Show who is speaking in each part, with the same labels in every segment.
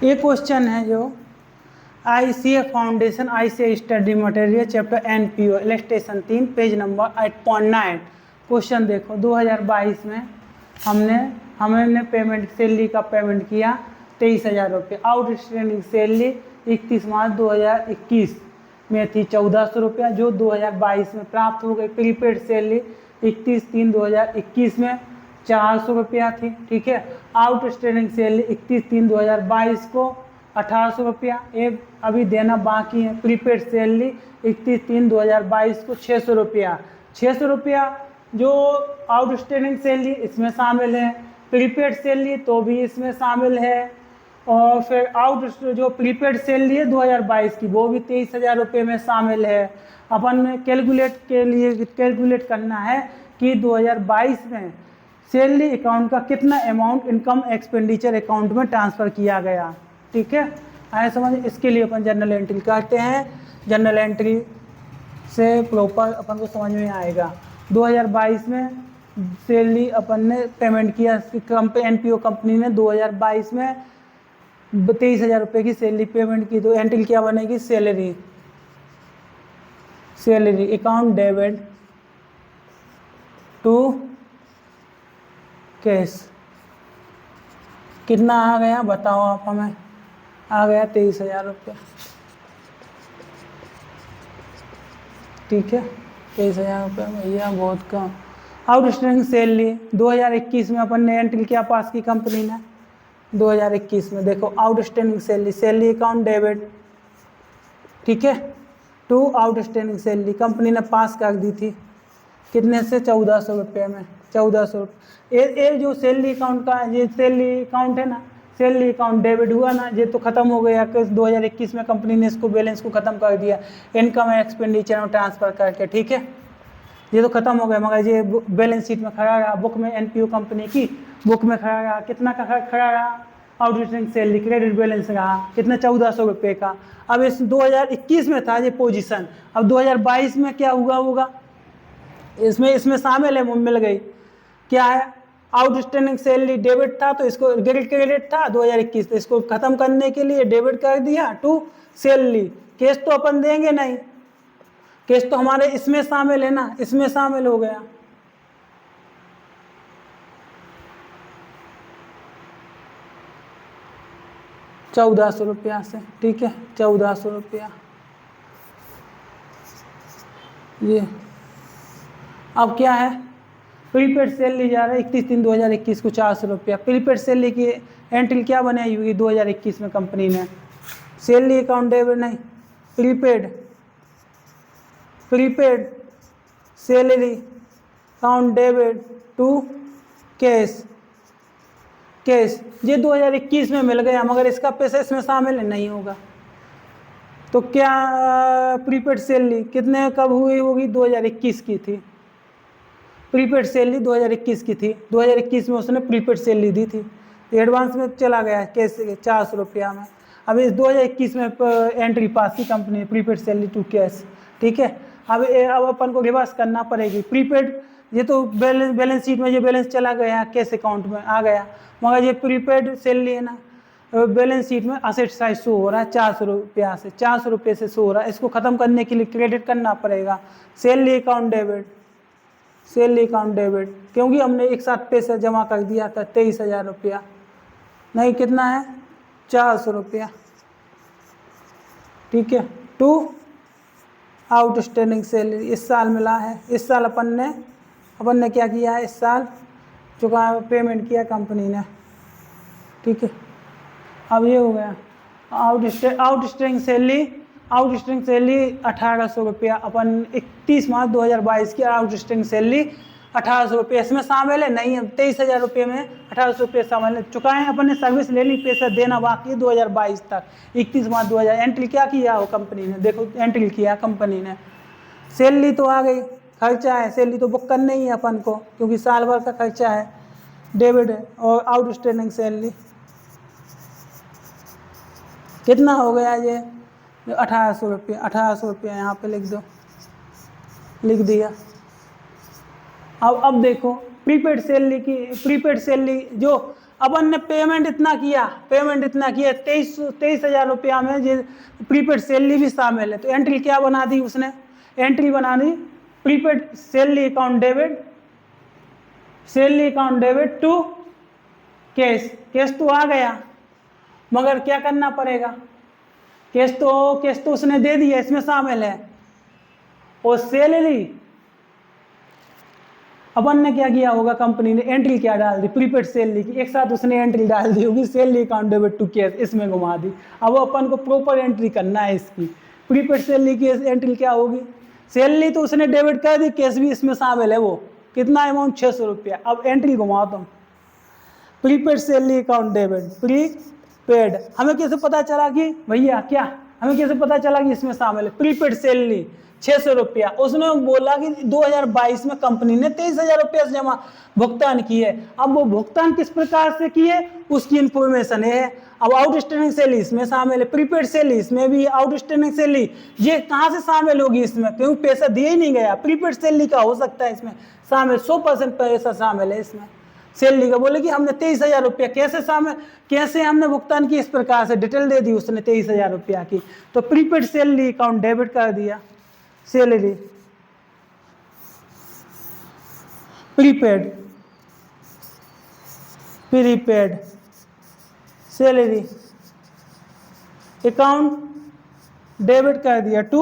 Speaker 1: ये क्वेश्चन है जो ICA foundation ICA study material chapter NPO illustration 3 page number 8.9। Question देखो 2022 में हमने पेमेंट सैलरी का पेमेंट किया 23,000 रुपये। आउटस्टैंडिंग सैलरी 31 मार्च 2021 में थी 1,400 रुपया जो 2022 में प्राप्त हो गई। प्रीपेड सैलरी 31/3/2021 में 400 रुपया थी। ठीक है, आउटस्टैंडिंग सैलरी 31/3/2022 को 1,800 रुपया एक अभी देना बाकी है। प्रीपेड सैलरी 31/3/2022 को 600 रुपया। 600 रुपया जो आउटस्टैंडिंग सैलरी इसमें शामिल है, प्रीपेड सैलरी तो भी इसमें शामिल है, और फिर जो प्रीपेड सैलरी है 2022 की वो भी 23,000 रुपये में शामिल है। अपन कैलकुलेट करना है कि 2022 में सैलरी अकाउंट का कितना अमाउंट इनकम एक्सपेंडिचर अकाउंट में ट्रांसफ़र किया गया। ठीक है, आए समझ। इसके लिए अपन जर्नल एंट्री करते हैं। जर्नल एंट्री से प्रॉपर अपन को समझ में आएगा। 2022 में सैलरी अपन ने पेमेंट किया, NPO कंपनी ने 2022 में 23,000 रुपये की सैलरी पेमेंट की, तो एंट्री क्या बनेगी? Salary account debit to cash. कितना आ गया बताओ आप हमें? आ गया 23,000 रुपये। ठीक है, 23,000 रुपये भैया बहुत कम। आउटस्टैंडिंग सैलरी 2021 में अपन ने एंट्री क्या पास की कंपनी ने? 2021 में देखो आउटस्टैंडिंग सैलरी अकाउंट डेबिट, ठीक है, टू आउटस्टैंडिंग सैलरी कंपनी ने पास कर दी थी। कितने से? 1,400 रुपये में। 1,400 रुपये। ये जो सैलरी अकाउंट का ये सैलरी अकाउंट है ना, सैलरी अकाउंट डेबिट हुआ ना, ये तो ख़त्म हो गया कि 2021 में कंपनी ने इसको बैलेंस को ख़त्म कर दिया इनकम एक्सपेंडिचर में ट्रांसफ़र करके। ठीक है, ये तो ख़त्म हो गया, मगर ये बैलेंस शीट में खड़ा रहा, बुक में NPO कंपनी की बुक में खड़ा रहा। कितना का खड़ा रहा? आउटस्टैंडिंग सैलरी क्रेडिट बैलेंस रहा कितना? 1,400 रुपये का। अब इस 2021 में था ये पोजीशन, अब 2022 में क्या हुआ होगा? इसमें शामिल है, मिल गई। क्या है? आउटस्टैंडिंग सैलरी डेबिट था तो इसको क्रेडिट था 2021, तो इसको ख़त्म करने के लिए डेबिट कर दिया टू सैलरी। कैश तो अपन देंगे नहीं, कैश तो हमारे इसमें शामिल है ना, इसमें शामिल हो गया। ₹1,400 रुपया से। ठीक है, 1,400 रुपया ये। अब क्या है? प्रीपेड सैलरी जा रहा है 31/3/2021 को 400 रुपया। प्रीपेड सैलरी की एंट्री क्या बनाई हुई 2021 में कंपनी ने? सैलरी अकाउंट डेबिट नहीं, prepaid salary account debit to cash. ये 2021 में मिल गया, मगर इसका पैसा इसमें शामिल नहीं होगा। तो क्या प्रीपेड सैलरी कितने कब हुई होगी? 2021 की थी। प्रीपेड सैलरी 2021 की थी, 2021 में उसने प्रीपेड सैलरी दी थी, एडवांस में चला गया कैसे? 400 रुपया में। अब इस 2021 में एंट्री पास की company prepaid salary to cash. ठीक है, अब अपन को रिवर्स करना पड़ेगी। प्रीपेड ये तो बैलेंस शीट में ये बैलेंस चला गया, कैश अकाउंट में आ गया, मगर ये प्रीपेड सैलरी है ना, बैलेंस शीट में असेट साइज शो हो रहा है 400 रुपया से, 400 रुपये से शो हो रहा है। इसको ख़त्म करने के लिए क्रेडिट करना पड़ेगा सैलरी अकाउंट डेबिट, क्योंकि हमने एक साथ पैसा जमा कर दिया था 23,000 रुपया, नहीं कितना है? 400 रुपया। ठीक है, टू आउटस्टैंडिंग सैलरी इस साल मिला है। इस साल अपन ने क्या किया है? इस साल चुका पेमेंट किया कंपनी ने। ठीक है, अब ये हो गया आउटस्टैंडिंग सैलरी 1,800 रुपया। अपन 31 मार्च 2022 की आउटस्टैंडिंग सैलरी 1,800 रुपये इसमें शामिल है नहीं है। 23,000 रुपये में 1,800 रुपये शामिल है, चुकाए हैं। अपन ने सर्विस ले ली, पैसा देना बाकी है 2022 तक। 31 मार्च 2000 एंट्री क्या किया हो कंपनी ने? देखो एंट्री किया कंपनी ने, सैलरी तो आ गई, खर्चा है, सैलरी तो बुक करना ही है अपन को, क्योंकि साल भर का खर्चा है, डेबिट है। और आउटस्टैंडिंग सैलरी कितना हो गया? ये 1,800 रुपये। 1,800 रुपये यहाँ पे लिख दिया। अब देखो प्रीपेड सैलरी जो अपन ने पेमेंट इतना किया 23,000 रुपया में ये प्रीपेड सैलरी भी शामिल है। तो एंट्री क्या बना दी उसने, एंट्री बना दी prepaid salary account debit to cash तो आ गया, मगर क्या करना पड़ेगा, कैश तो उसने दे दिया, इसमें शामिल है। और सैलरी अपन ने क्या किया होगा, कंपनी ने एंट्री क्या डाल दी, प्रीपेड सैलरी की, एक साथ उसने एंट्री डाल दी होगी, salary account debit to cash, इसमें घुमा दी। अब अपन को प्रॉपर एंट्री करना है इसकी, प्रीपेड सैलरी की एंट्री क्या होगी, सैलरी तो उसने डेबिट कर दी, कैश भी इसमें शामिल है, वो कितना अमाउंट 600 रुपया। अब एंट्री घुमाओ तुम, prepaid salary account debit prepaid, हमें कैसे पता चला कि भैया क्या, हमें कैसे पता चला कि इसमें शामिल है प्रीपेड सैलरी 600 रुपया। उसने बोला कि 2022 में कंपनी ने 23,000 रुपया जमा भुगतान किए। अब वो भुगतान किस प्रकार से किए उसकी इंफॉर्मेशन है। अब आउटस्टैंडिंग सैलरी इसमें शामिल है, प्रीपेड सैलरी इसमें भी, आउटस्टैंडिंग सैलरी ये कहाँ से शामिल होगी इसमें, क्योंकि पैसा दिया ही नहीं गया। प्रीपेड सैलरी का हो सकता है इसमें शामिल, 100% पैसा शामिल है इसमें सैलरी का। बोले कि हमने 23,000 रुपया कैसे शामिल, कैसे हमने भुगतान की, इस प्रकार से डिटेल दे दी उसने 23,000 रुपया की। तो प्रीपेड सैलरी अकाउंट डेबिट कर दिया, salary prepaid salary account debit कर दिया टू,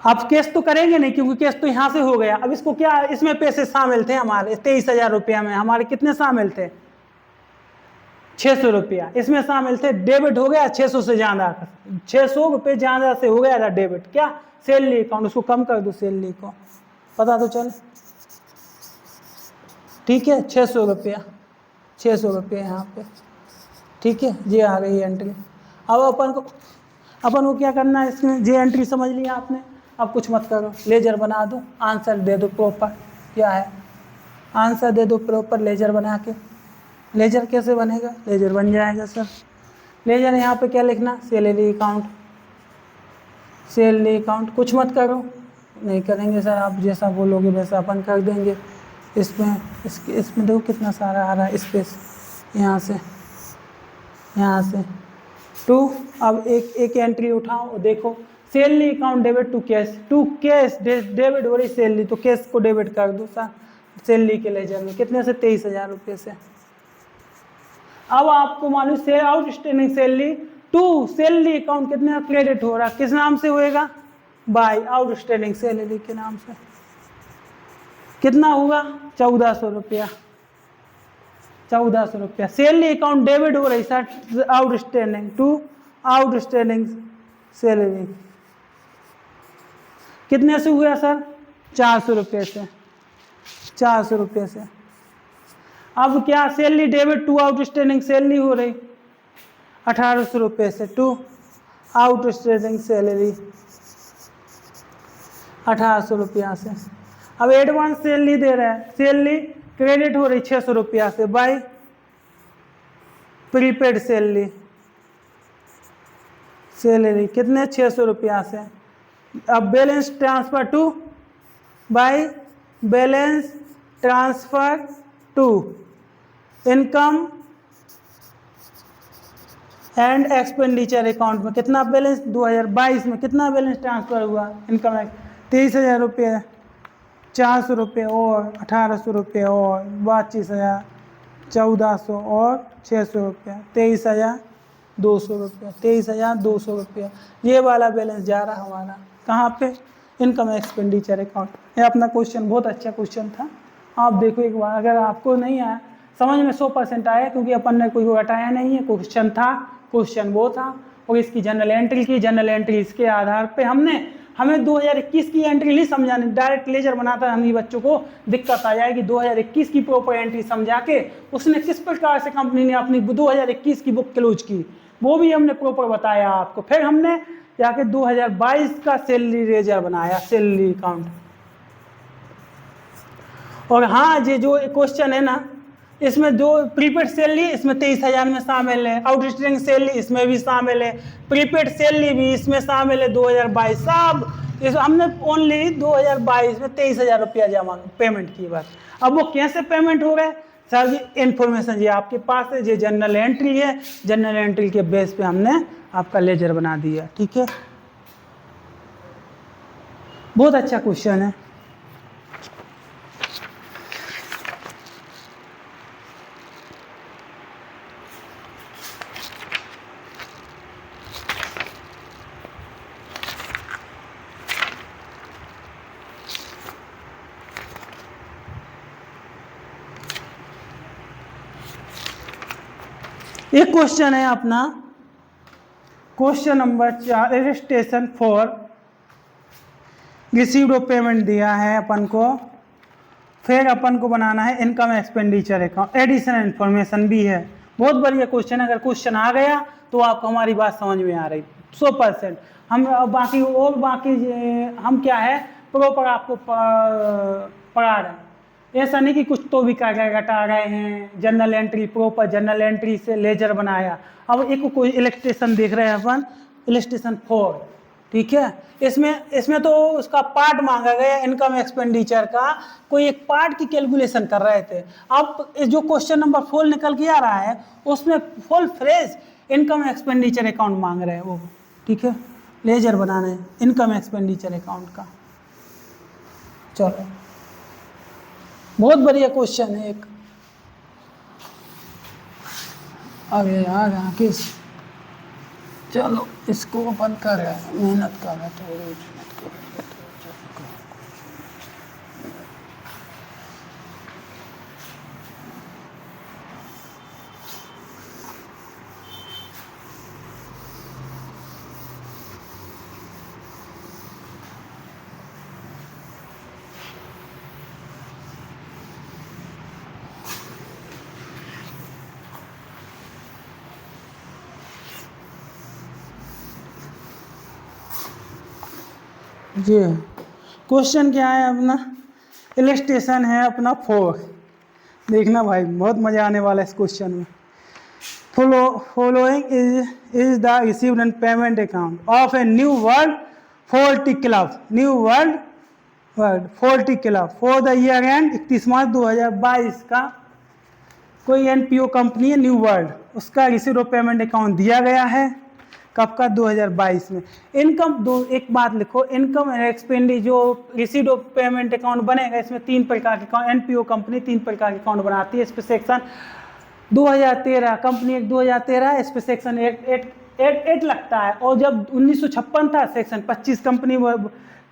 Speaker 1: अब केस तो करेंगे नहीं क्योंकि केस तो यहां से हो गया। अब इसको क्या, इसमें पैसे शामिल थे हमारे 23,000 रुपया में, हमारे कितने शामिल थे 600 रुपया, इसमें शामिल थे, डेबिट हो गया 600 से ज्यादा, 600 रुपये ज्यादा से हो गया था डेबिट, क्या सैलरी अकाउंट, उसको कम कर दो सैलरी को, पता तो चले, ठीक है 600 रुपया, 600 रुपये यहाँ पे, ठीक है ये आ गई एंट्री। अब अपन को क्या करना है इसमें, ये एंट्री समझ लिया आपने, अब कुछ मत करो, लेजर बना दो, आंसर दे दो प्रॉपर, क्या है आंसर दे दो प्रॉपर लेजर बना के। लेजर कैसे बनेगा, लेजर बन जाएगा सर, लेजर यहाँ पे क्या लिखना, सैलरी अकाउंट, कुछ मत करो, नहीं करेंगे सर, आप जैसा बोलोगे वैसा अपन कर देंगे। इसमें देखो कितना सारा आ रहा है स्पेस, यहाँ से टू। अब एक एंट्री उठाओ, देखो salary account debit to cash debit हो रही सैलरी, तो कैश को डेबिट कर दो सर सैलरी के लेजर में, कितने से 23,000 रुपये से। अब आपको मालूम से outstanding salary to salary account कितने क्रेडिट हो रहा, किस नाम से होएगा, बाय आउटस्टैंडिंग सैलरी के नाम से, कितना होगा 1,400 रुपया, 1,400 रुपया। सैलरी अकाउंट डेबिट हो रही sir outstanding to outstanding salary, कितने से हुआ सर 400 रुपये से, 400 रुपये से। अब क्या salary debit to outstanding salary हो रही 1,800 रुपये से, टू आउटस्टैंडिंग सैलरी 1,800 रुपया से। अब एडवांस सैलरी दे रहा है, सैलरी क्रेडिट हो रही 600 रुपया से बाय प्रीपेड सैलरी कितने 600 रुपया से। अब balance transfer to by balance transfer to income and expenditure account में कितना बैलेंस 2022 में कितना बैलेंस ट्रांसफर हुआ, इनकम 23,000 रुपये, 400 रुपये और 1,800 रुपये और 22,000, 1,400 और 600 रुपये, 23,200 रुपये, 23,200 रुपये। ये वाला बैलेंस जा रहा हमारा कहाँ पे, इनकम एक्सपेंडिचर अकाउंट। ये अपना क्वेश्चन बहुत अच्छा क्वेश्चन था, आप देखो एक बार, अगर आपको नहीं आया समझ में 100% आया, क्योंकि अपन ने कोई हटाया नहीं है, क्वेश्चन था, क्वेश्चन वो था, और इसकी जनरल एंट्री इसके आधार पे हमें 2021 की एंट्री नहीं समझानी, डायरेक्ट लेजर बनाता हम ही बच्चों को दिक्कत आ जाएगी। 2021 की प्रॉपर एंट्री समझा के उसने किस प्रकार से कंपनी ने अपनी 2021 की बुक क्लोज की वो भी हमने प्रॉपर बताया आपको। फिर हमने जाके 2022 का सैलरी लेजर बनाया, सैलरी अकाउंट। और हाँ, ये जो क्वेश्चन है ना, इसमें जो प्रीपेड सैलरी इसमें 23,000 में शामिल है, आउटस्टैंडिंग सैलरी इसमें भी शामिल है, प्रीपेड सैलरी भी इसमें शामिल है 2022 सब। इस हमने ओनली 2022 में 23,000 रुपया जमा पेमेंट की बस। अब वो कैसे पेमेंट हो गए, सर इंफॉर्मेशन ये आपके पास है, ये जनरल एंट्री है, जनरल एंट्री के बेस पे हमने आपका लेजर बना दिया। ठीक है, बहुत अच्छा क्वेश्चन है। एक क्वेश्चन है अपना question number 4, registration for received payment दिया है अपन को, फिर अपन को बनाना है income expenditure account, additional information भी है। बहुत बढ़िया क्वेश्चन है, अगर क्वेश्चन आ गया तो आपको हमारी बात समझ में आ रही 100%। हम बाकी हम क्या है प्रॉपर आपको पढ़ा रहे हैं, ऐसा नहीं कि कुछ तो भी घटा रहे हैं। General entry proper general entry से लेजर बनाया। अब एक कोई इलस्ट्रेशन देख रहे हैं अपन, इलस्ट्रेशन 4, ठीक है। इसमें तो उसका पार्ट मांगा गया इनकम एक्सपेंडिचर का, कोई एक पार्ट की कैलकुलेशन कर रहे थे। अब जो क्वेश्चन नंबर 4 निकल के आ रहा है उसमें full fresh income expenditure account मांग रहे हैं वो, ठीक है, लेजर बनाना है इनकम एक्सपेंडिचर अकाउंट का। चलो बहुत बढ़िया क्वेश्चन है एक। अरे यार किस, चलो इसको ओपन कर रहे हैं, मेहनत कर रहे थोड़ी। जी क्वेश्चन क्या है अपना, इलस्ट्रेशन है अपना 4। देखना भाई बहुत मजा आने वाला है इस क्वेश्चन में। Following is the received and payment account of a new world 40 club, new world 40 club for the year end 31 March 2022 का कोई एनपीओ कंपनी है न्यू वर्ल्ड, उसका रिसीव्ड ऑफ पेमेंट अकाउंट दिया गया है कब का 2022 में। इनकम एक बात लिखो, इनकम एक्सपेंडिचर जो रिसीव्ड ऑफ पेमेंट अकाउंट बनेगा इसमें 3 प्रकार के अकाउंट, एनपीओ कंपनी 3 प्रकार के अकाउंट बनाती है। इस पर सेक्शन 2013 कंपनी एक्ट 2013 इस पर सेक्शन 8 लगता है, और जब 1956 था सेक्शन 25 कंपनी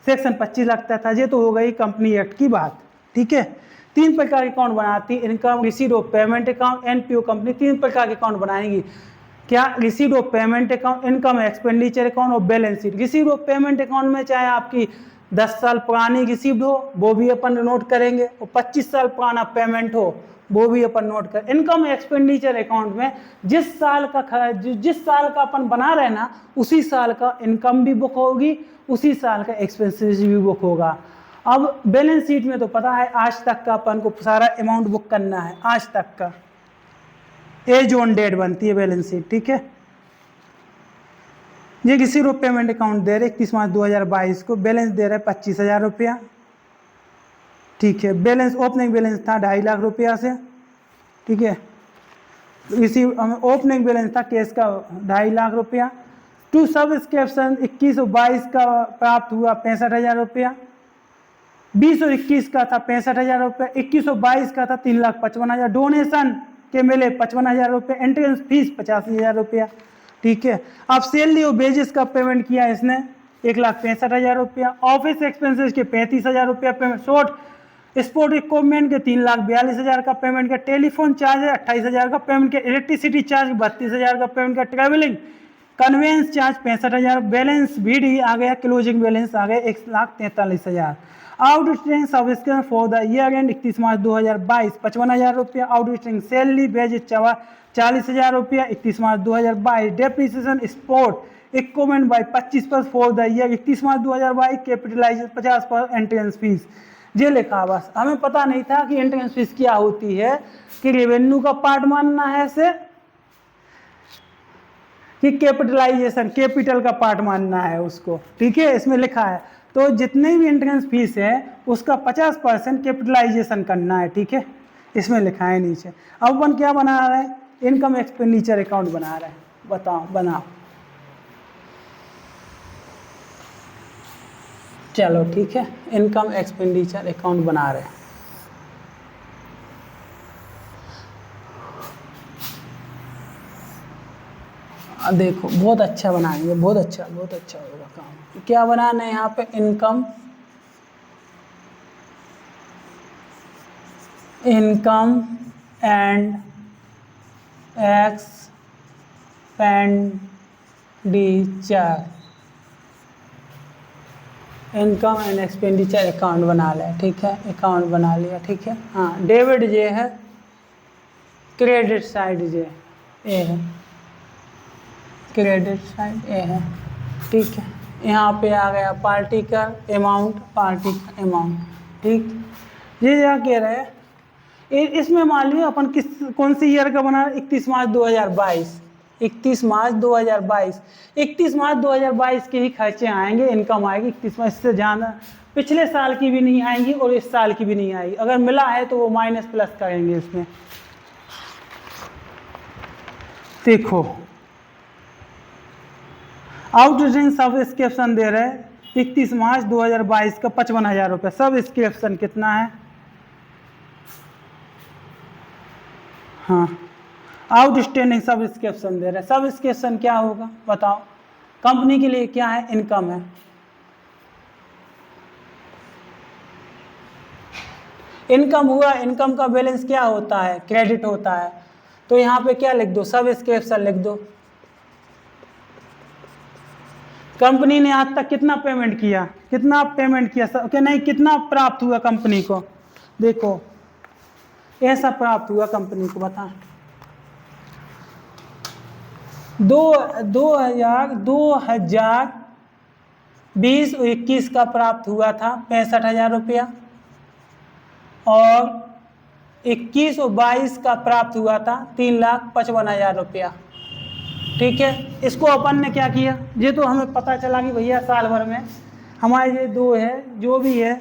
Speaker 1: सेक्शन 25 लगता था। ये तो हो गई कंपनी एक्ट की बात, ठीक है। 3 प्रकार के अकाउंट बनाती है, income received of payment account, NPO company 3 प्रकार के अकाउंट बनाएंगी। क्या, received of payment account, income expenditure account और balance sheet. Received of payment account में चाहे आपकी 10 साल पुरानी रिसीव्ड हो वो भी अपन नोट करेंगे, और 25 साल पुराना पेमेंट हो वो भी अपन नोट कर। इनकम एक्सपेंडिचर अकाउंट में जिस साल का अपन बना रहे ना उसी साल का इनकम भी बुक होगी, उसी साल का एक्सपेंसेस भी बुक होगा। अब बैलेंस शीट में तो पता है आज तक का अपन को सारा अमाउंट बुक करना है, आज तक का एज ऑन डेट बनती है बैलेंस शीट, ठीक है। ये किसी रूप पेमेंट अकाउंट दे रहे 31 मार्च 2022 को, बैलेंस दे रहे 25,000 रुपया, ठीक है। बैलेंस ओपनिंग बैलेंस था 2.5 लाख रुपया से, ठीक है। ओपनिंग बैलेंस था केस का 2.5 लाख रुपया। टू सब्सक्रिप्शन 21 और 22 का प्राप्त हुआ 65,000 रुपया, 20 और 21 का था 65,000 रुपया, 21 और 22 का था 3,55,000। डोनेशन के मिले 55,000 रुपये, एंट्रेंस फीस 85,000 रुपया, ठीक है। अब सैलरी और वेजेस का पेमेंट किया इसने 1,65,000 रुपया, ऑफिस एक्सपेंसेस के 35,000 रुपया पेमेंट, स्पोर्ट इक्विपमेंट के 3,42,000 का पेमेंट किया, टेलीफोन चार्ज 28,000 का पेमेंट किया, इलेक्ट्रिसिटी चार्ज 32,000 का पेमेंट किया, ट्रेवलिंग कन्वेंस चार्ज 65,000, बैलेंस भी आ गया, क्लोजिंग बैलेंस आ गया 1,43,000। Outstanding subscription for the year end 31 March 2022 55,000 रुपया, आउटस्टैंडिंग सैलरी वेज 40,000 रुपया 31 March 2022, depreciation sport equipment by 25% for the year 31 March 2022, capitalisation 50%, entrance fees. ये लिखा बस, हमें पता नहीं था कि एंट्रेंस फीस क्या होती है, कि रेवेन्यू का पार्ट मानना है इसे कि कैपिटलाइजेशन कैपिटल का पार्ट मानना है उसको, ठीक है। इसमें लिखा है तो जितने भी एंट्रेंस फीस है उसका 50% कैपिटलाइजेशन करना है, ठीक है। इसमें लिखा है नीचे। अब अपन क्या बना रहे हैं, इनकम एक्सपेंडिचर अकाउंट बना रहे हैं। बताओ, बनाओ। चलो ठीक है, इनकम एक्सपेंडिचर अकाउंट बना रहे हैं। देखो बहुत अच्छा बनाएंगे, बहुत अच्छा होगा काम। क्या बनाना है यहाँ पे, income and expenditure, income and expenditure account बना लिया। ठीक है, अकाउंट बना लिया। ठीक है, हाँ, डेबिट जे है, क्रेडिट साइड जे ए है, क्रेडिट साइड ए है। ठीक है, यहाँ पे आ गया पार्टी का अमाउंट, ठीक। ये क्या कह रहे हैं, इसमें मान लीजिए अपन कौन सी ईयर का बना, 31 मार्च 2022, 31 मार्च 2022, 31 मार्च 2022 के ही खर्चे आएंगे, इनकम आएगी 31 मार्च से ज़्यादा पिछले साल की भी नहीं आएंगी और इस साल की भी नहीं आएगी। अगर मिला है तो वो माइनस प्लस करेंगे इसमें। देखो आउटस्टैंडिंग सब्सक्रिप्शन दे रहे हैं 31 मार्च 2022 का 55,000 रुपये। सब्सक्रिप्शन कितना है, हाँ, आउटस्टैंडिंग सब्सक्रिप्शन दे रहे हैं। सब्सक्रिप्शन क्या होगा बताओ, कंपनी के लिए क्या है, इनकम है। इनकम हुआ, इनकम का बैलेंस क्या होता है, क्रेडिट होता है। तो यहाँ पे क्या लिख दो, सब्सक्रिप्शन लिख दो। कंपनी ने आज तक कितना पेमेंट किया, कितना प्राप्त हुआ कंपनी को। देखो ऐसा प्राप्त हुआ कंपनी को, बता 2020-21 का प्राप्त हुआ था 65,000 रुपया, और 21 और 22 का प्राप्त हुआ था 3,55,000 रुपया। ठीक है, इसको अपन ने क्या किया, ये तो हमें पता चला कि भैया साल भर में हमारे ये दो है, जो भी है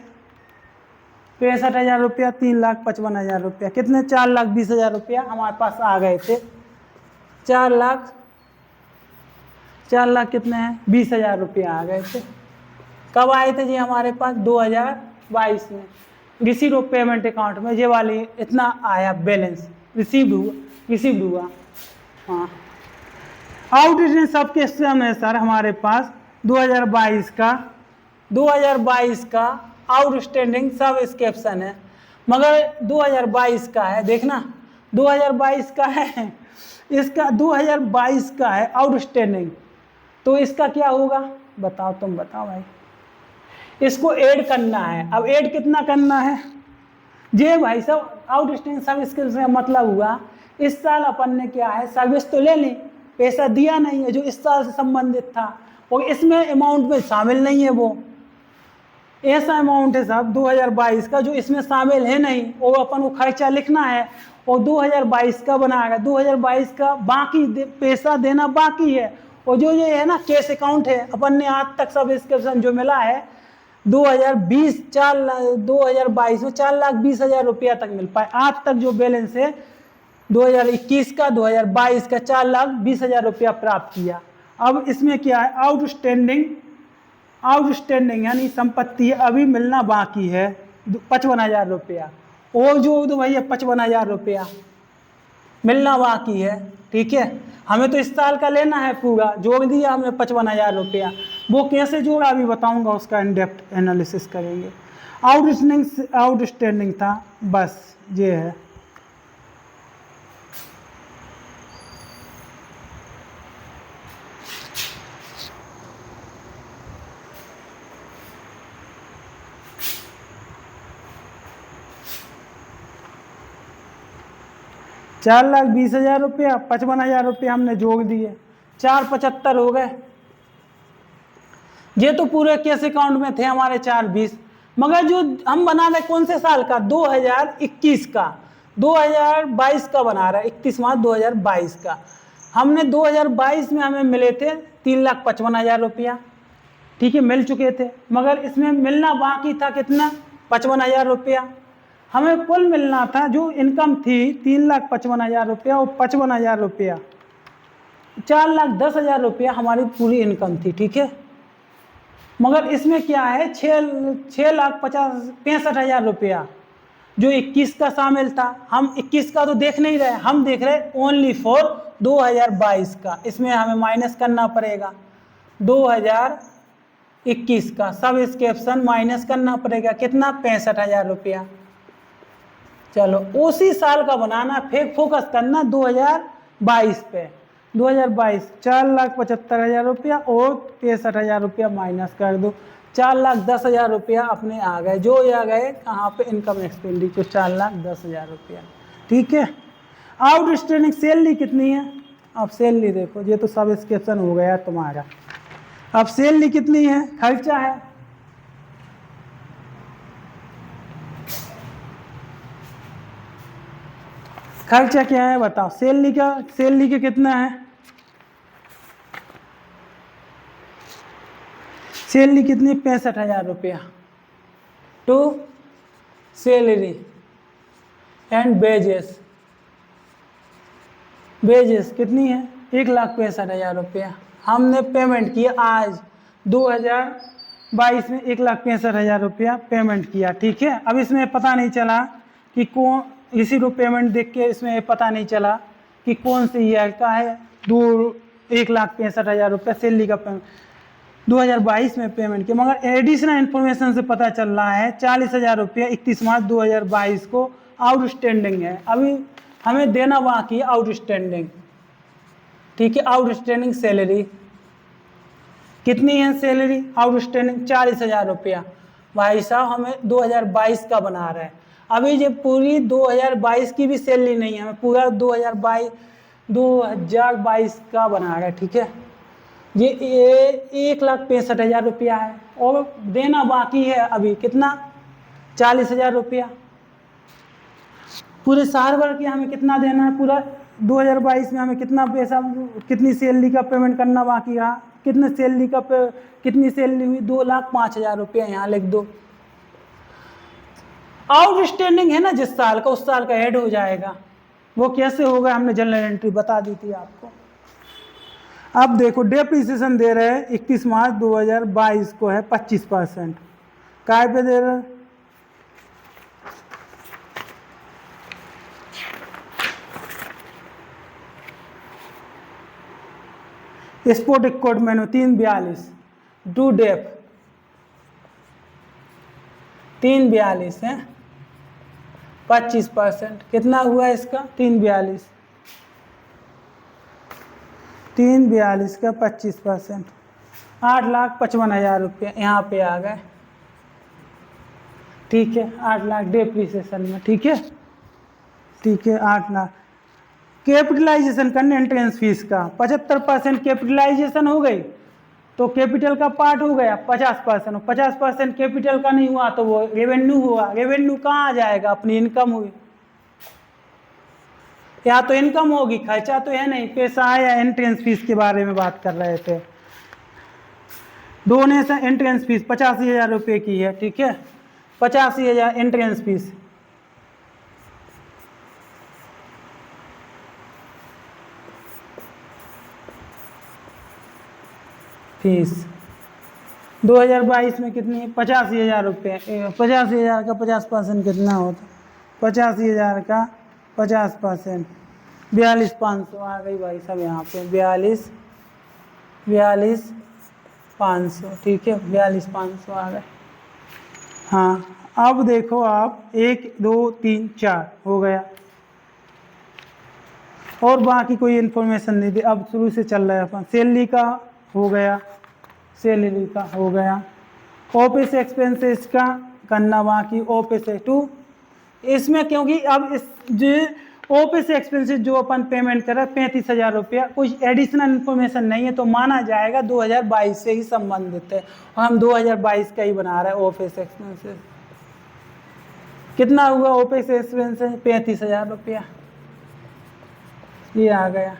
Speaker 1: 65,000 रुपया, 3,55,000 रुपया, कितने 4,20,000 रुपया हमारे पास आ गए थे। 4 लाख कितने हैं, 20,000 रुपया आ गए थे। कब आए थे जी हमारे पास, 2022 में। रिसीव्ड ऑफ पेमेंट अकाउंट में ये वाली इतना आया बैलेंस, रिसीव्ड हुआ। हाँ, आउटस्टैंडिंग सब्सक्रिप्शन है सर हमारे पास 2022 का आउटस्टैंडिंग सब्सक्रिप्शन है, मगर 2022 का है, देखना 2022 का है, इसका 2022 का है आउटस्टैंडिंग। तो इसका क्या होगा बताओ, तुम बताओ भाई। इसको ऐड करना है। अब ऐड कितना करना है, ये भाई सब आउटस्टैंडिंग सब्सक्रिप्शन का मतलब हुआ इस साल अपन ने क्या है, सर्विस तो ले ली, पैसा दिया नहीं है जो इस साल से संबंधित था, और इसमें अमाउंट में शामिल नहीं है। वो ऐसा अमाउंट है साहब 2022 का जो इसमें शामिल है नहीं, और अपन को खर्चा लिखना है और 2022 का बनाएगा। 2022 का बाकी पैसा देना बाकी है, और जो ये है ना कैश अकाउंट है, अपन ने आज तक सब्सक्रिप्शन जो मिला है 2022 में 4,20,000 रुपया तक मिल पाए। आज तक जो बैलेंस है 2021 का 2022 का 4,20,000 रुपया प्राप्त किया। अब इसमें क्या है, आउटस्टैंडिंग यानी संपत्ति अभी मिलना बाकी है 55,000 रुपया, और जो तो भैया 55,000 रुपया मिलना बाकी है। ठीक है, हमें तो इस साल का लेना है पूरा, जोड़ दिया हमने 55,000 रुपया। वो कैसे जोड़ा अभी बताऊंगा, उसका इन डेप्थ एनालिसिस करेंगे। आउटस्टैंडिंग था, बस ये है। $4,20,000 रुपया, 55,000 रुपया हमने जोड़ दिए, 4,75 हो गए। ये तो पूरे कैश अकाउंट में थे हमारे 4,20, मगर जो हम बना रहे कौन से साल का, 2021 का, 2022 का बना रहा है, 31 मार्च 2022 का। हमने 2022 में हमें मिले थे 3,55,000 रुपया। ठीक है, मिल चुके थे, मगर इसमें मिलना बाकी था कितना, 55,000 रुपया। हमें कुल मिलना था जो इनकम थी 3,55,000 रुपया और 55,000 रुपया, 4,10,000 रुपया हमारी पूरी इनकम थी, ठीक है। मगर इसमें क्या है, 6,65,000 रुपया जो 21 का शामिल था। हम 21 का तो देख नहीं रहे, हम देख रहे ओनली फॉर 2022 का। इसमें हमें माइनस करना पड़ेगा 2021 का, सब स्क्रिप्शन माइनस करना पड़ेगा। कितना, 65,000 रुपया। चलो उसी साल का बनाना, फिर फोकस करना 2022 पे। 2022 4,75,000 रुपया और 65,000 रुपया माइनस कर दो, 4,10,000 रुपया अपने आ गए। जो आ गए कहाँ पे, इनकम एक्सपेंडिचर 4,10,000 रुपया, ठीक है। आउटस्टैंडिंग सैलरी कितनी है, अब सैलरी देखो, ये तो सब्सक्रिप्शन हो गया तुम्हारा। अब सैलरी कितनी है, खर्चा है, खर्चा क्या है बताओ, सैलरी का कितना है, सैलरी कितनी, 65,000 रुपया to salary and wages, wages कितनी है, 1,65,000 रुपया हमने पेमेंट किया आज 2022 में, 1,65,000 रुपया पेमेंट किया, ठीक है। अब इसमें पता नहीं चला कि कौन, इसी को पेमेंट देख के इसमें पता नहीं चला कि कौन सी ईयर का है। 1,65,000 रुपया सैलरी का पेमेंट 2022 में पेमेंट किया, मगर एडिशनल इन्फॉर्मेशन से पता चल रहा है 40,000 रुपया 31 मार्च 2022 को आउटस्टैंडिंग है। अभी हमें देना बाकी आउटस्टैंडिंग, ठीक है। आउटस्टैंडिंग सैलरी कितनी है, सैलरी आउटस्टैंडिंग 40,000 रुपया। भाई साहब हमें 2022 का बना रहे हैं, अभी जो पूरी 2022 की भी सैलरी नहीं है, हमें पूरा 2022 का बना रहे हैं, ठीक है। ये 1,65,000 रुपया है और देना बाकी है अभी कितना, 40,000 रुपया। पूरे साल भर के हमें कितना देना है, पूरा 2022 में हमें कितना पैसा, कितनी सैलरी का पेमेंट करना बाकी रहा, कितने सैलरी का कितनी सैलरी हुई, 2,05,000 रुपया यहाँ लिख दो। आउटस्टैंडिंग है ना जिस साल का, उस साल का ऐड हो जाएगा। वो कैसे होगा, हमने जनरल एंट्री बता दी थी आपको। अब देखो डेप्रिसिएशन दे रहे हैं 31 मार्च 2022 को है 25%, काय पे दे रहे हैं, स्पोर्ट इक्विपमेंट में 342 डू डेप 342 है, 25%, कितना हुआ इसका, 342 का 25%, 8,55,000 रुपया यहाँ पे आ गए, ठीक है। 8 लाख डेप्रिसिएशन में, ठीक है, ठीक है। 8 लाख कैपिटलाइजेशन करने एंट्रेंस फीस का 75% कैपिटलाइजेशन हो गई तो कैपिटल का पार्ट हो गया 50%, 50% कैपिटल का नहीं हुआ तो वो रेवेन्यू हुआ। रेवेन्यू कहाँ आ जाएगा, अपनी इनकम हुई, या तो इनकम होगी, खर्चा तो है नहीं, पैसा आया। एंट्रेंस फीस के बारे में बात कर रहे थे, डोनेशन एंट्रेंस फीस 85,000 रुपये की है, ठीक है, 85,000 एंट्रेंस फीस। फीस 2022 में कितनी, 85,000 रुपये। 85,000 का 50% कितना होता, 85,000 का 50%, 42,500 आ गई भाई साहब यहाँ पे, 42,500, ठीक है, 42,500 आ गए। हाँ अब देखो आप 1 2 3 4 हो गया, और बाकी कोई इन्फॉर्मेशन नहीं दी। अब शुरू से चल रहा है अपन, सैलरी का हो गया, सैलरी का हो गया, ऑफिस एक्सपेंसेस का करना बाकी, ऑफिस टू इसमें, क्योंकि अब इस जो ऑफिस एक्सपेंसेस जो अपन पेमेंट कर रहे हैं 35,000 रुपया, कुछ एडिशनल इन्फॉर्मेशन नहीं है तो माना जाएगा 2022 से ही संबंधित है, और हम 2022 का ही बना रहे हैं। ऑफिस एक्सपेंसेस कितना हुआ, ऑफिस एक्सपेंसेस 35,000 रुपया, ये आ गया।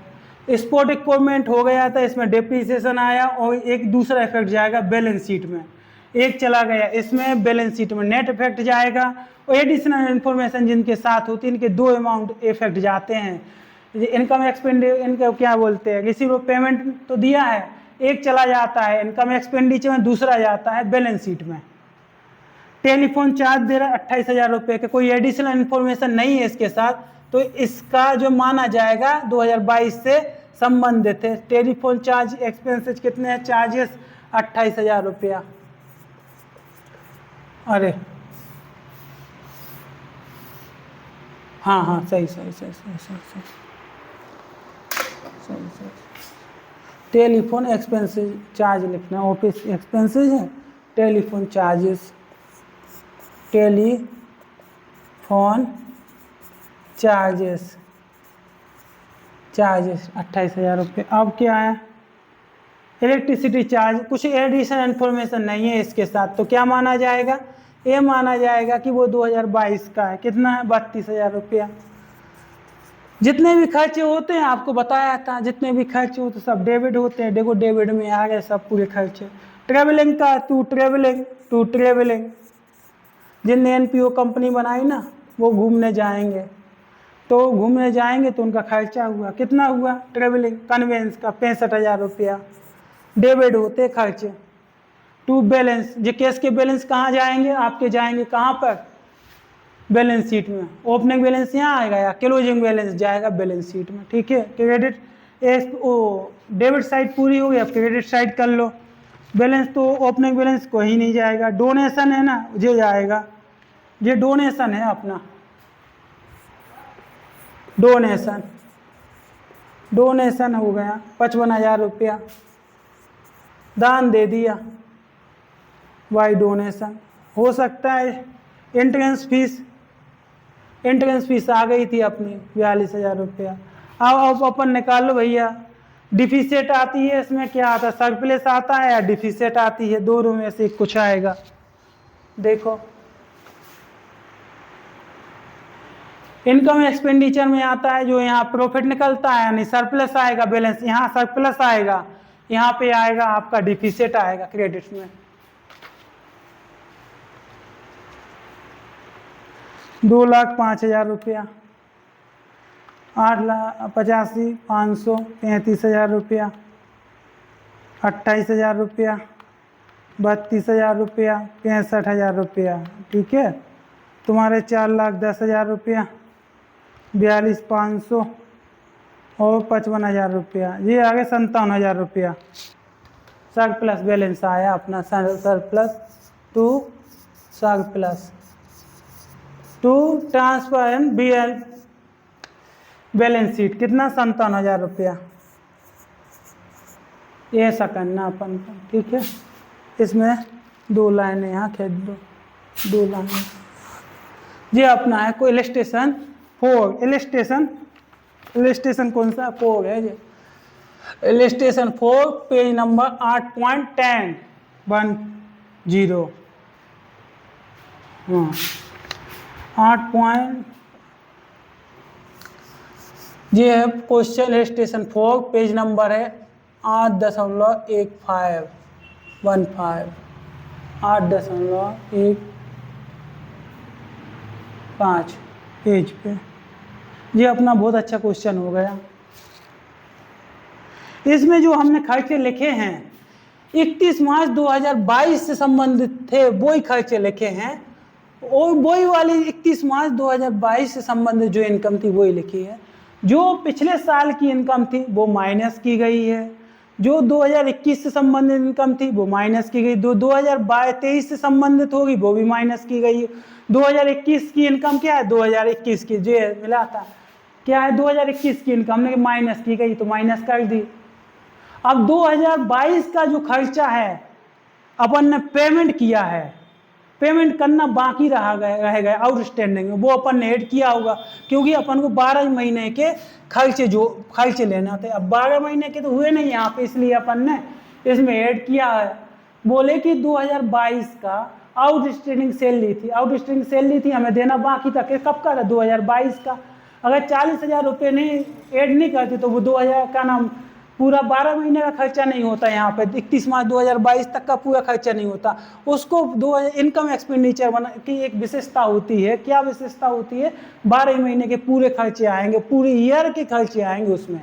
Speaker 1: स्पोर्ट इक्विपमेंट हो गया था, इसमें डेप्रिसिएशन आया, और एक दूसरा इफेक्ट जाएगा बैलेंस शीट में। एक चला गया, इसमें बैलेंस शीट में नेट इफेक्ट जाएगा। और एडिशनल इन्फॉर्मेशन जिनके साथ होती है इनके दो अमाउंट इफेक्ट जाते हैं। इनकम एक्सपेंडिचर, इनका क्या बोलते हैं, रिसीव पेमेंट तो दिया है, एक चला जाता है इनकम एक्सपेंडिचर में, दूसरा जाता है बैलेंस शीट में। टेलीफोन चार्ज दे रहा है 28,000 रुपये के, कोई एडिशनल इन्फॉर्मेशन नहीं है इसके साथ, तो इसका जो माना जाएगा 2022 से संबंधित है। टेलीफोन चार्ज एक्सपेंसेस कितने हैं, चार्जेस 28,000 रुपया। अरे हाँ हाँ सही सही सही सही सही सही सही सही। टेलीफोन एक्सपेंसेस चार्ज लिखना, ऑफिस एक्सपेंसेस है, टेलीफोन चार्जेस, टेलीफोन चार्जेस 28,000 रुपये। अब क्या है, इलेक्ट्रिसिटी चार्ज, कुछ एडिशनल इन्फॉर्मेशन नहीं है इसके साथ, तो क्या माना जाएगा, ये माना जाएगा कि वो 2022 का है। कितना है, 32,000 रुपया। जितने भी खर्चे होते हैं आपको बताया था, जितने भी खर्चे होते सब डेबिट होते हैं। देखो डेबिट में आ गए सब पूरे खर्चे। ट्रेवलिंग का टू ट्रेवलिंग, जिनने एनपीओ कंपनी बनाई ना वो घूमने जाएंगे, तो घूमने जाएंगे तो उनका खर्चा हुआ, कितना हुआ, ट्रेवलिंग कन्वेंस का 65,000 रुपया डेबिट होते खर्चे। टू बैलेंस, जो केस के बैलेंस कहाँ जाएंगे, आपके जाएंगे कहाँ पर, बैलेंस शीट में। ओपनिंग बैलेंस यहाँ आएगा या क्लोजिंग बैलेंस जाएगा बैलेंस शीट में, ठीक है। क्रेडिट डेबिट साइड पूरी हो गई, अब क्रेडिट साइड कर लो। बैलेंस तो ओपनिंग बैलेंस को ही नहीं जाएगा, डोनेशन है ना ये जाएगा, ये डोनेशन है अपना, डोनेशन हो गया 55,000 रुपया, दान दे दिया, वाई डोनेशन। हो सकता है एंट्रेंस फीस आ गई थी अपनी 42,000 रुपया। अब अपन निकाल लो भैया, डिफिसिट आती है, इसमें क्या आता है, सरप्लस आता है या डिफिसिट आती है, दोनों में से कुछ आएगा। देखो इनकम एक्सपेंडिचर में आता है जो यहाँ प्रॉफिट निकलता है, यानी सरप्लस आएगा, बैलेंस यहाँ सरप्लस आएगा, यहाँ पे आएगा आपका डिफिसिट आएगा क्रेडिट में। 2,05,000 रुपया, 8,85,500, 35,000 रुपया, 28,000 रुपया, 32,000 रुपया, 65,000 रुपया, ठीक है। तुम्हारे 4,10,000 रुपया, 42,500 और 55,000 रुपया, ये आगे 57,000 रुपया सरप्लस बैलेंस आया अपना, surplus to transfer and balance sheet, कितना 57,000 रुपया। ये ऐसा करना अपन को, ठीक है। इसमें 2 लाइनें यहाँ खेद दो, 2 लाइनें। ये अपना है कोई इलस्ट्रेशन 4, इलस्ट्रेशन कौन सा 4 है, ये इलस्ट्रेशन 4 पेज नंबर 8.10 हाँ 8 ये है क्वेश्चन इलस्ट्रेशन 4 पेज नंबर है 8.15 8.15 पेज पे। ये अपना बहुत अच्छा क्वेश्चन हो गया। इसमें जो हमने खर्चे लिखे हैं 31 मार्च 2022 से संबंधित थे, वही खर्चे लिखे हैं, और वही वाली 31 मार्च 2022 से संबंधित जो इनकम थी वही लिखी है। जो पिछले साल की इनकम थी वो माइनस की गई है, जो 2021 से संबंधित इनकम थी वो माइनस की गई, 2023 से संबंधित होगी वो भी माइनस की गई। 2021 की इनकम क्या है, 2021 की जो मिला था क्या है, 2021 की इनकम ने माइनस की गई तो माइनस कर दी। अब 2022 का जो खर्चा है अपन ने पेमेंट किया है, पेमेंट करना बाकी रह गए आउटस्टैंडिंग, वो अपन ने ऐड किया होगा, क्योंकि अपन को 12 महीने के खर्चे लेना थे। अब 12 महीने के तो हुए नहीं यहाँ पे, इसलिए अपन ने इसमें ऐड किया है। बोले कि 2022 का आउटस्टैंडिंग सैलरी थी हमें देना बाकी था, कब का था, 2022 का। अगर 40,000 रुपये नहीं ऐड नहीं करते तो वो 2000 का नाम पूरा 12 महीने का खर्चा नहीं होता यहाँ पे, 31 मार्च 2022 तक का पूरा खर्चा नहीं होता उसको। इनकम एक्सपेंडिचर बना की एक विशेषता होती है, क्या विशेषता होती है, 12 महीने के पूरे खर्चे आएंगे, पूरे ईयर के खर्चे आएंगे उसमें।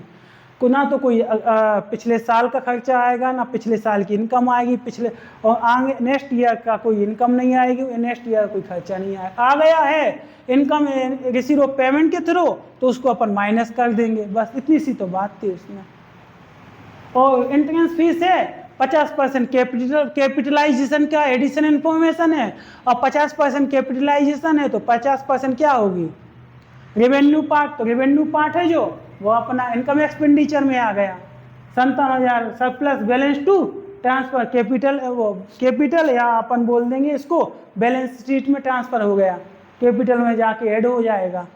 Speaker 1: को ना तो कोई पिछले साल का खर्चा आएगा, ना पिछले साल की इनकम आएगी, पिछले और आगे नेक्स्ट ईयर का कोई इनकम नहीं आएगी, नेक्स्ट ईयर कोई खर्चा नहीं आएगा। आ गया है इनकम रिसीव ऑफ पेमेंट के थ्रू तो उसको अपन माइनस कर देंगे, बस इतनी सी तो बात थी उसमें। और एंट्रेंस फीस है 50% कैपिटलाइजेशन का एडिशन इन्फॉर्मेशन है, और 50% कैपिटलाइजेशन है तो 50% क्या होगी, रेवेन्यू पार्ट। तो रेवेन्यू पार्ट है जो वो अपना इनकम एक्सपेंडिचर में आ गया, 57,000 surplus balance to transfer capital, वो कैपिटल या अपन बोल देंगे इसको बैलेंस शीट में ट्रांसफर हो गया, कैपिटल में जाके ऐड हो जाएगा।